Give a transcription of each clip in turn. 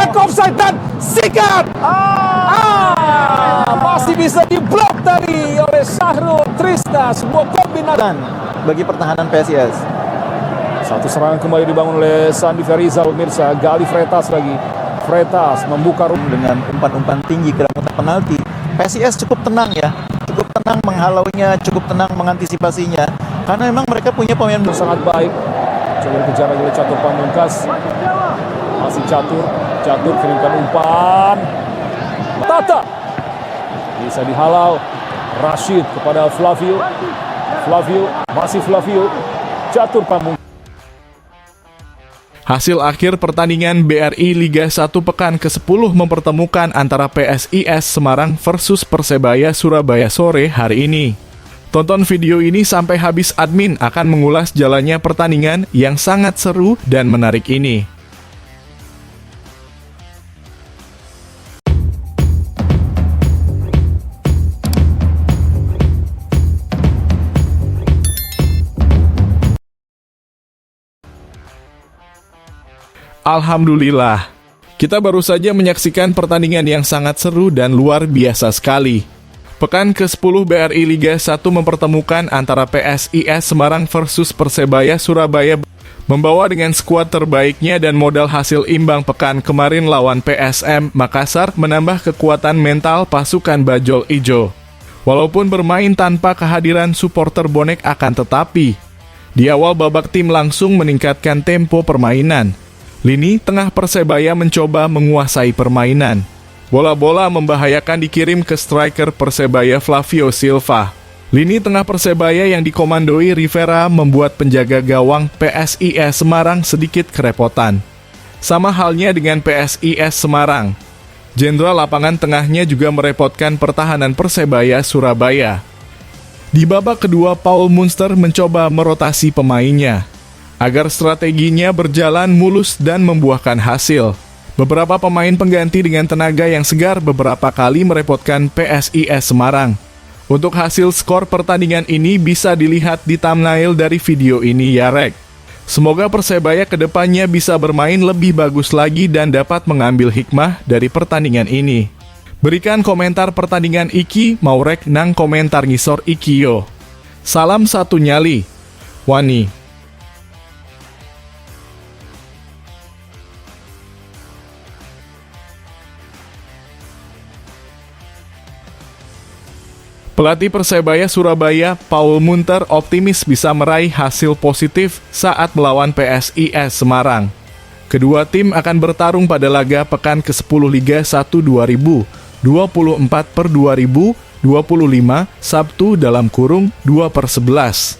layak offside dan sikat. Masih bisa diblok tadi oleh Syahrul Trisna. Sebuah kombinasi bagi pertahanan PSIS. Satu serangan kembali dibangun oleh Sandi Ferizal, pemirsa. Gali Freitas lagi. Freitas membuka dengan umpan-umpan tinggi ke dalam kotak penalti. PSIS cukup tenang ya, cukup tenang menghalaunya, cukup tenang mengantisipasinya, karena memang mereka punya pemain sangat baik. Coba dikejar oleh Catur Pamungkas. Masih Catur kirimkan umpan. Tata bisa dihalau. Rashid kepada Flavio. Masih Flavio. Catur Pamungkas. Hasil akhir pertandingan BRI Liga 1 pekan ke-10 mempertemukan antara PSIS Semarang versus Persebaya Surabaya sore hari ini. Tonton video ini sampai habis, admin akan mengulas jalannya pertandingan yang sangat seru dan menarik ini. Alhamdulillah, kita baru saja menyaksikan pertandingan yang sangat seru dan luar biasa sekali. Pekan ke-10 BRI Liga 1 mempertemukan antara PSIS Semarang versus Persebaya Surabaya, membawa dengan skuad terbaiknya dan modal hasil imbang pekan kemarin lawan PSM Makassar menambah kekuatan mental pasukan Bajul Ijo. Walaupun bermain tanpa kehadiran supporter bonek, akan tetapi di awal babak tim langsung meningkatkan tempo permainan. Lini tengah Persebaya mencoba menguasai permainan. Bola-bola membahayakan dikirim ke striker Persebaya Flavio Silva. Lini tengah Persebaya yang dikomandoi Rivera membuat penjaga gawang PSIS Semarang sedikit kerepotan. Sama halnya dengan PSIS Semarang. Jenderal lapangan tengahnya juga merepotkan pertahanan Persebaya Surabaya. Di babak kedua, Paul Munster mencoba merotasi pemainnya agar strateginya berjalan mulus dan membuahkan hasil. Beberapa pemain pengganti dengan tenaga yang segar beberapa kali merepotkan PSIS Semarang. Untuk hasil skor pertandingan ini bisa dilihat di thumbnail dari video ini ya Rek. Semoga Persebaya kedepannya bisa bermain lebih bagus lagi dan dapat mengambil hikmah dari pertandingan ini. Berikan komentar pertandingan iki, mau Rek nang komentar ngisor iki yo. Salam satu nyali. Wani. Pelatih Persebaya Surabaya, Paul Munster, optimis bisa meraih hasil positif saat melawan PSIS Semarang. Kedua tim akan bertarung pada laga pekan ke-10 Liga 1 2024/2025, Sabtu (2/11).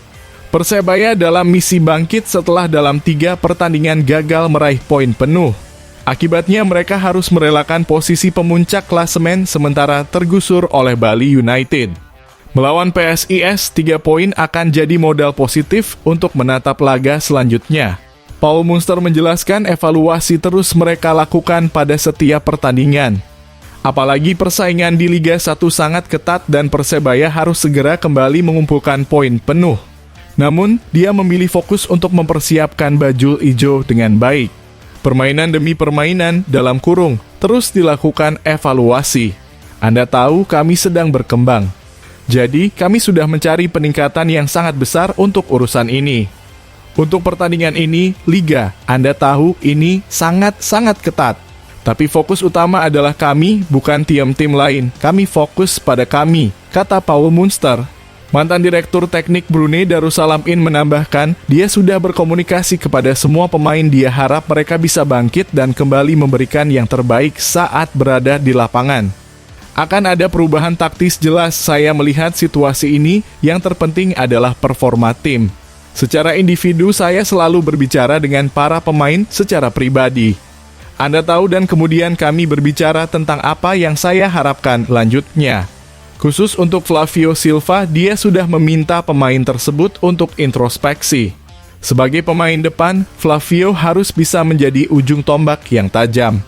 Persebaya dalam misi bangkit setelah dalam 3 pertandingan gagal meraih poin penuh. Akibatnya mereka harus merelakan posisi pemuncak klasemen sementara tergusur oleh Bali United. Melawan PSIS, 3 poin akan jadi modal positif untuk menatap laga selanjutnya. Paul Munster menjelaskan evaluasi terus mereka lakukan pada setiap pertandingan. Apalagi persaingan di Liga 1 sangat ketat dan Persebaya harus segera kembali mengumpulkan poin penuh. Namun, dia memilih fokus untuk mempersiapkan Bajul Ijo dengan baik. Permainan demi permainan terus dilakukan evaluasi. Anda tahu kami sedang berkembang. Jadi, kami sudah mencari peningkatan yang sangat besar untuk urusan ini. Untuk pertandingan ini, Liga, Anda tahu ini sangat-sangat ketat. Tapi fokus utama adalah kami, bukan tim-tim lain. Kami fokus pada kami, kata Paul Munster. Mantan Direktur Teknik Brunei Darussalam In menambahkan, dia sudah berkomunikasi kepada semua pemain, dia harap mereka bisa bangkit dan kembali memberikan yang terbaik saat berada di lapangan. Akan ada perubahan taktis jelas, saya melihat situasi ini, yang terpenting adalah performa tim. Secara individu saya selalu berbicara dengan para pemain secara pribadi. Anda tahu dan kemudian kami berbicara tentang apa yang saya harapkan lanjutnya. Khusus untuk Flavio Silva, dia sudah meminta pemain tersebut untuk introspeksi. Sebagai pemain depan, Flavio harus bisa menjadi ujung tombak yang tajam.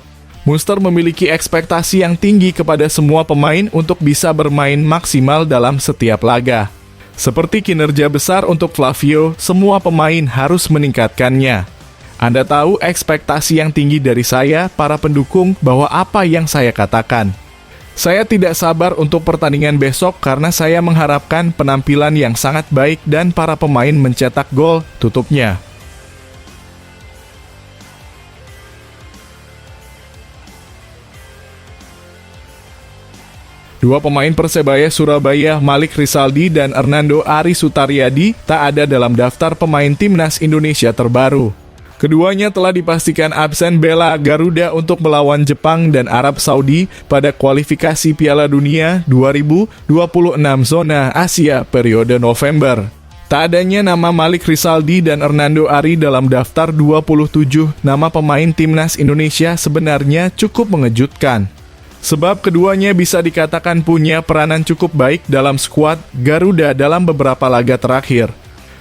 Munster memiliki ekspektasi yang tinggi kepada semua pemain untuk bisa bermain maksimal dalam setiap laga. Seperti kinerja besar untuk Flavio, semua pemain harus meningkatkannya. Anda tahu ekspektasi yang tinggi dari saya, para pendukung, bahwa apa yang saya katakan. Saya tidak sabar untuk pertandingan besok karena saya mengharapkan penampilan yang sangat baik dan para pemain mencetak gol, tutupnya. Dua pemain Persebaya Surabaya, Malik Rizaldi dan Hernando Ari Sutaryadi, tak ada dalam daftar pemain timnas Indonesia terbaru. Keduanya telah dipastikan absen bela Garuda untuk melawan Jepang dan Arab Saudi pada kualifikasi Piala Dunia 2026 zona Asia periode November. Tak adanya nama Malik Rizaldi dan Hernando Ari dalam daftar 27 nama pemain timnas Indonesia sebenarnya cukup mengejutkan. Sebab keduanya bisa dikatakan punya peranan cukup baik dalam skuad Garuda dalam beberapa laga terakhir.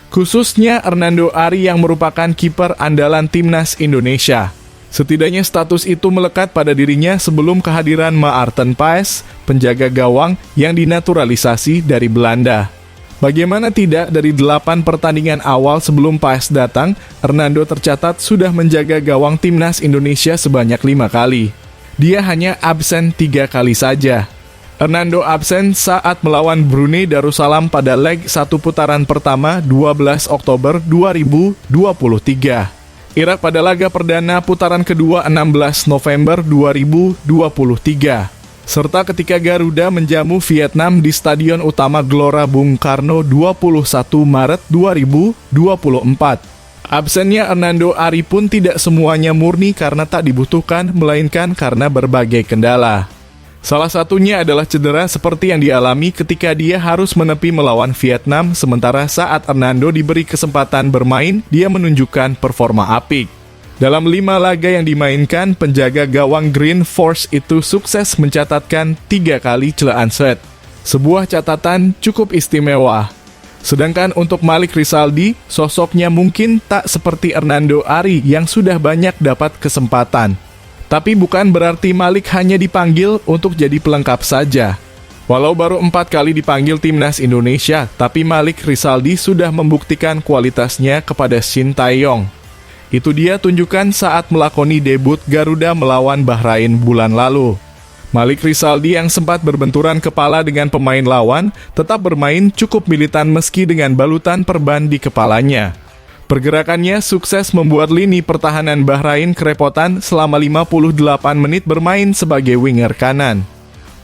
Khususnya Hernando Ari yang merupakan kiper andalan timnas Indonesia. Setidaknya status itu melekat pada dirinya sebelum kehadiran Maarten Paes, penjaga gawang yang dinaturalisasi dari Belanda. Bagaimana tidak, dari 8 pertandingan awal sebelum Paes datang, Hernando tercatat sudah menjaga gawang timnas Indonesia sebanyak 5 kali. Dia hanya absen 3 kali saja. Hernando absen saat melawan Brunei Darussalam pada leg 1 putaran pertama 12 Oktober 2023. Irak pada laga perdana putaran kedua 16 November 2023. Serta ketika Garuda menjamu Vietnam di Stadion Utama Gelora Bung Karno 21 Maret 2024. Absennya Hernando Ari pun tidak semuanya murni karena tak dibutuhkan, melainkan karena berbagai kendala. Salah satunya adalah cedera seperti yang dialami ketika dia harus menepi melawan Vietnam, sementara saat Hernando diberi kesempatan bermain, dia menunjukkan performa apik. Dalam 5 laga yang dimainkan, penjaga gawang Green Force itu sukses mencatatkan 3 kali celaan set. Sebuah catatan cukup istimewa. Sedangkan untuk Malik Rizaldi, sosoknya mungkin tak seperti Hernando Ari yang sudah banyak dapat kesempatan. Tapi bukan berarti Malik hanya dipanggil untuk jadi pelengkap saja. Walau baru 4 kali dipanggil timnas Indonesia, tapi Malik Rizaldi sudah membuktikan kualitasnya kepada Shin Tae-yong. Itu dia tunjukkan saat melakoni debut Garuda melawan Bahrain bulan lalu. Malik Rizaldi yang sempat berbenturan kepala dengan pemain lawan, tetap bermain cukup militan meski dengan balutan perban di kepalanya. Pergerakannya sukses membuat lini pertahanan Bahrain kerepotan selama 58 menit bermain sebagai winger kanan.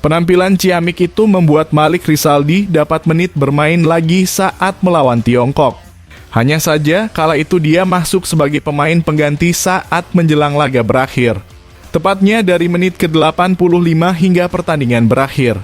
Penampilan ciamik itu membuat Malik Rizaldi dapat menit bermain lagi saat melawan Tiongkok. Hanya saja, kala itu dia masuk sebagai pemain pengganti saat menjelang laga berakhir. Tepatnya dari menit ke-85 hingga pertandingan berakhir.